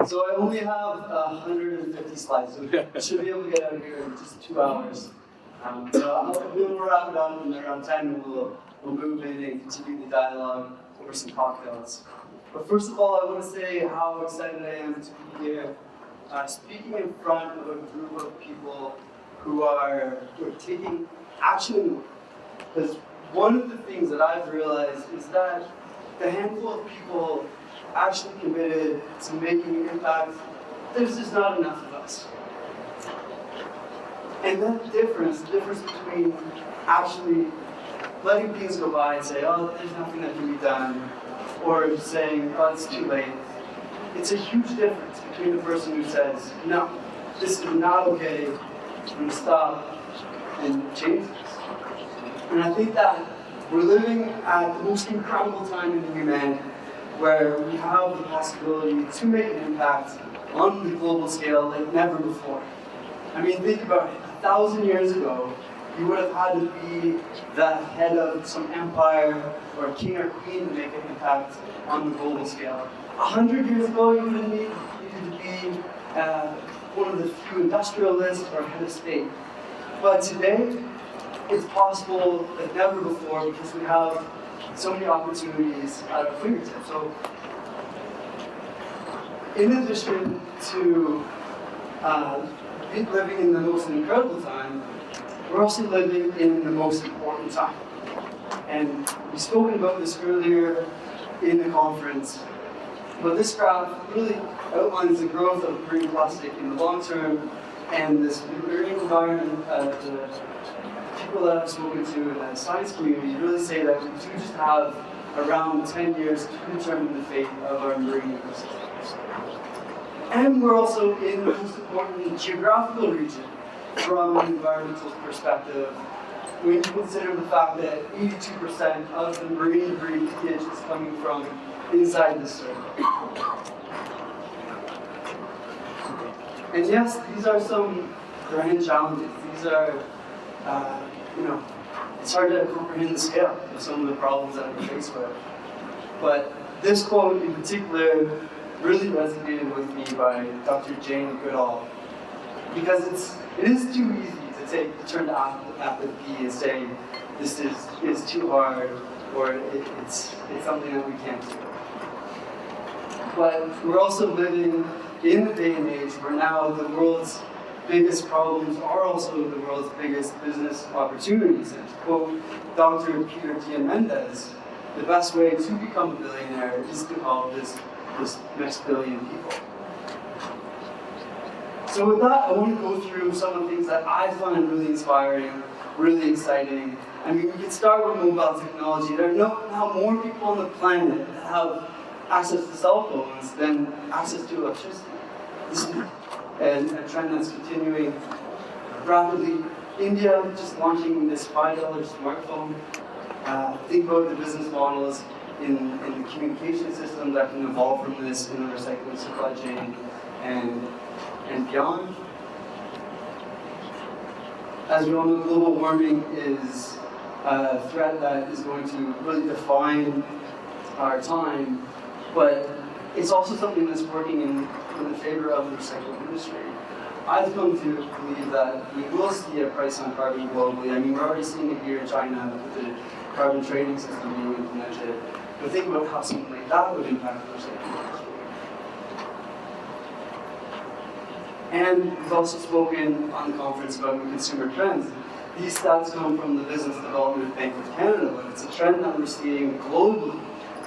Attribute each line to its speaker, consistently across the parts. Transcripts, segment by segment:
Speaker 1: So I only have 150 slides, so I should be able to get out of here in just 2 hours. So we'll wrap it up in around 10, and we'll move in and continue the dialogue over some cocktails. But first of all, I want to say how excited I am to be here, speaking in front of a group of people who are taking action. Because one of the things that I've realized is that the handful of people actually committed to making an impact, there's just not enough of us. And that difference, the difference between actually letting things go by and say, oh, there's nothing that can be done, or saying, oh, it's too late. It's a huge difference between the person who says, no, this is not okay, I'm going to stop and change this. And I think that we're living at the most incredible time in humanity, where we have the possibility to make an impact on the global scale like never before. I mean, think about it. 1,000 years ago, you would have had to be the head of some empire or a king or queen to make an impact on the global scale. 100 years ago, you would have needed to be one of the few industrialists or head of state. But today, it's possible like never before because we have so many opportunities at our fingertips. So, in addition to living in the most incredible time, we're also living in the most important time. And we spoke about this earlier in the conference, but this graph really outlines the growth of green plastic in the long term, and this marine environment, the people that I've spoken to in the science community really say that we do just have around 10 years to determine the fate of our marine ecosystems. And we're also in the most important geographical region from an environmental perspective, when you consider the fact that 82% of the marine debris leakage is coming from inside the circle. And yes, these are some grand challenges. These are, it's hard to comprehend the scale of some of the problems that we're faced with. But this quote in particular really resonated with me by Dr. Jane Goodall, because it is too easy to turn to apathy and say this is too hard, or it's something that we can't do. But we're also living in the day and age where now the world's biggest problems are also the world's biggest business opportunities. And to quote Dr. Peter Diamandis, the best way to become a billionaire is to help this next billion people. So with that, I want to go through some of the things that I find really inspiring, really exciting. I mean, we can start with mobile technology. There are now more people on the planet that have access to cell phones than access to electricity. This is a trend that's continuing rapidly. India just launching this $5 smartphone. Think about the business models in the communication system that can evolve from this in the recycling supply chain and beyond. As we all know, global warming is a threat that is going to really define our time, but it's also something that's working in the favor of the recycling industry. I've come to believe that we will see a price on carbon globally. I mean, we're already seeing it here in China with the carbon trading system being implemented. But think about how something like that would impact the recycling industry. And we've also spoken on the conference about consumer trends. These stats come from the Business Development Bank of Canada, but it's a trend that we're seeing globally,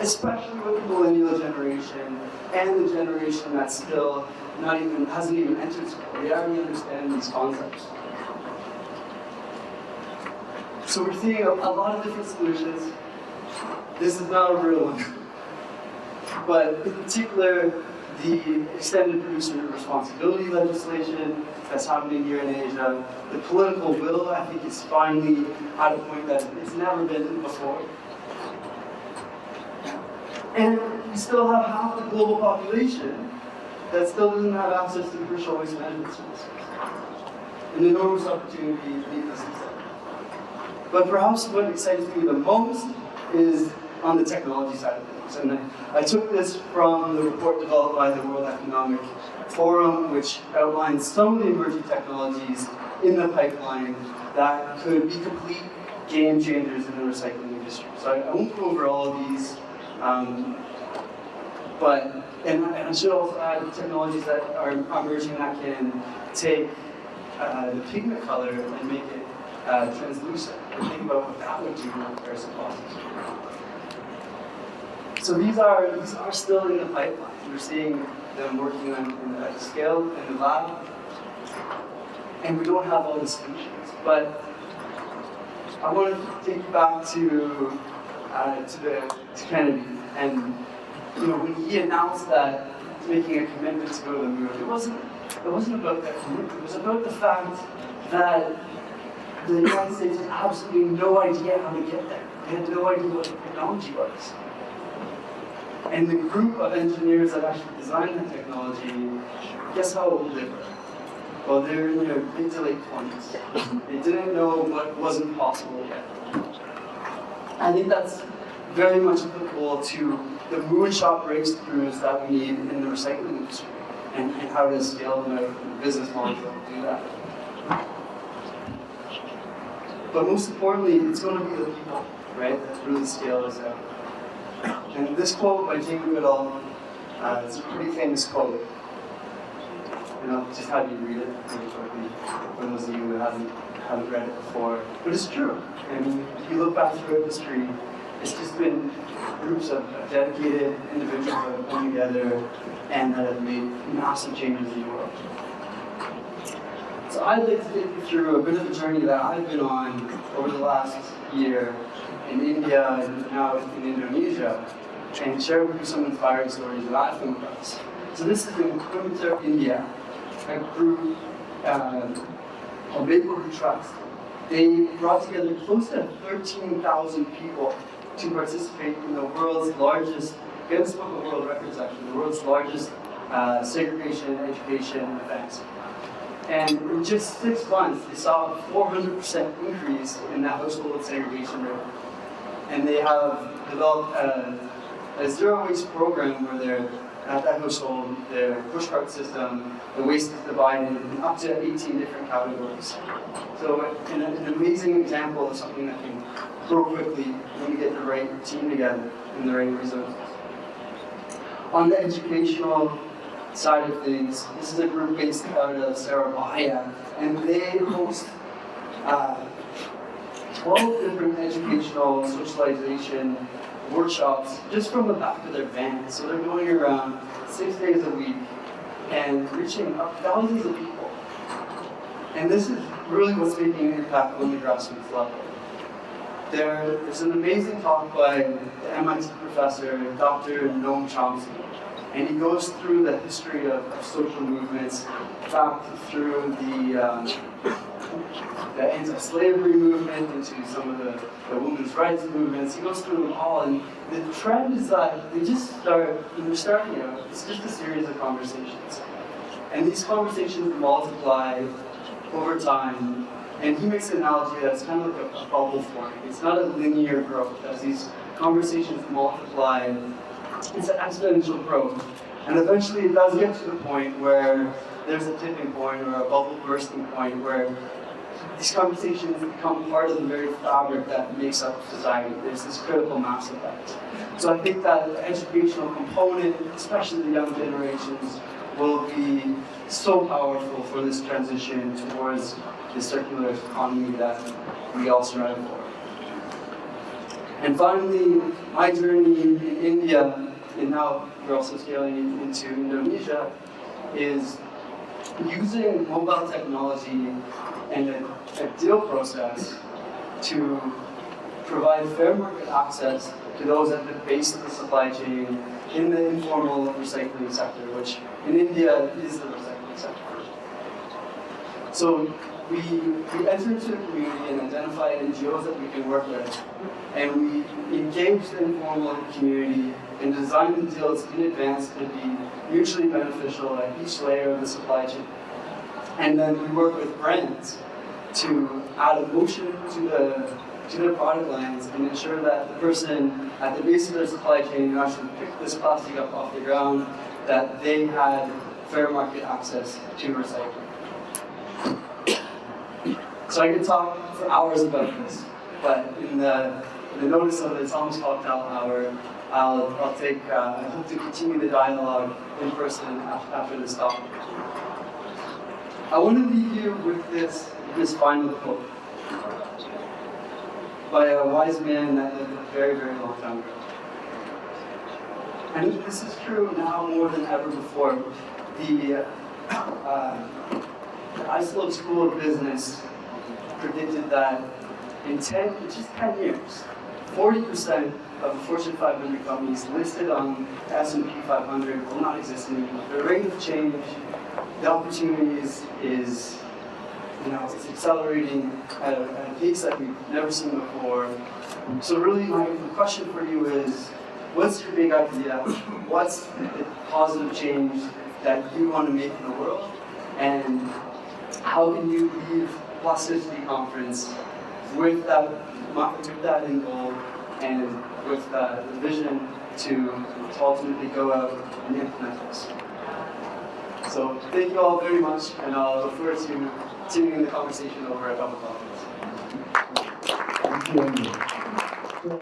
Speaker 1: especially with the millennial generation and the generation that still hasn't even entered school. They already understand these concepts. So we're seeing a lot of different solutions. This is not a real one. But in particular, the extended producer responsibility legislation that's happening here in Asia, the political will, I think, is finally at a point that it's never been before. And we still have half the global population that still doesn't have access to the crucial waste management services. An enormous opportunity, needless to say. But perhaps what excites me the most is on the technology side of things. issues. And I took this from the report developed by the World Economic Forum, which outlines some of the emerging technologies in the pipeline that could be complete game changers in the recycling industry. So I won't go over all of these, and I should also add technologies that are emerging that can take the pigment color and make it translucent. And think about what that would do in comparison to plastics. So these are still in the pipeline. We're seeing them working on at scale in the lab, and we don't have all the solutions. But I want to take you back to Kennedy, and when he announced that making a commitment to go to the moon, it wasn't about that commitment. It was about the fact that the United States had absolutely no idea how to get there. They had no idea what the technology was. And the group of engineers that actually designed the technology, guess how old they were? Well, they're in their mid to late 20s. They didn't know what wasn't possible yet. I think that's very much applicable to the moonshot breakthroughs that we need in the recycling industry and how to scale the business models that do that. But most importantly, it's going to be the people, right, that really scale this out. And this quote by Jane Goodall, it's a pretty famous quote. And I'll just have you read it really quickly for those of you who haven't read it before. But it's true. I mean, if you look back through history, it's just been groups of dedicated individuals that have come together and that have made massive changes in the world. So I'd like to take you through a bit of a journey that I've been on over the last year in India and now in Indonesia, and share with you some inspiring stories that I've come across. So this is in Coimbatore, India, a group called People Who Trust. They brought together close to 13,000 people to participate in the world's largest, Guinness Book of World Records actually, the world's largest segregation education event. And in just 6 months, they saw a 400% increase in that household segregation rate. And they have developed a zero waste program where they're at that household, their pushcart system, the waste is divided in up to 18 different categories. So an amazing example of something that can grow quickly when you get the right team together and the right resources. On the educational side of things, this is a group based out of Surabaya, and they host 12 different educational socialization workshops just from the back of their van. So they're going around 6 days a week and reaching up thousands of people. And this is really what's making an impact on the grassroots level. There's an amazing talk by the MIT professor, Dr. Noam Chomsky, and he goes through the history of social movements, back through the anti-slavery movement into some of the women's rights movements. He goes through them all, and the trend is that they're starting out, it's just a series of conversations. And these conversations multiply over time, and he makes an analogy that's kind of like a bubble forming. It's not a linear growth. As these conversations multiply, it's an exponential growth. And eventually it does get to the point where there's a tipping point or a bubble bursting point where these conversations become part of the very fabric that makes up society. There's this critical mass effect. So I think that the educational component, especially the young generations, will be so powerful for this transition towards the circular economy that we all strive for. And finally, my journey in India, and now we're also scaling into Indonesia, is using mobile technology and a deal process to provide fair market access to those at the base of the supply chain in the informal recycling sector, which in India is the recycling sector. So we enter into the community and identify NGOs that we can work with, and we engage the informal community and design the deals in advance to be mutually beneficial at each layer of the supply chain. And then we work with brands to add emotion to to their product lines and ensure that the person at the base of their supply chain who actually picked this plastic up off the ground, that they had fair market access to recycling. So I could talk for hours about this, but in the notice of it's almost cocktail hour, I hope to continue the dialogue in person after this talk. I want to leave you with this final quote by a wise man that lived a very, very long time ago. And this is true now more than ever before. The Islip School of Business predicted that in just 10 years, 40% of the Fortune 500 companies listed on the S&P 500 will not exist anymore. The rate of change, the opportunities is it's accelerating at a pace that we've never seen before. So really, my question for you is, what's your big idea? What's the positive change that you want to make in the world? And how can you leave Plasticity Conference with that end goal and with the vision to ultimately go out and implement this? So thank you all very much, and I'll look forward to continuing the conversation over a cup of coffee.
Speaker 2: Thank you.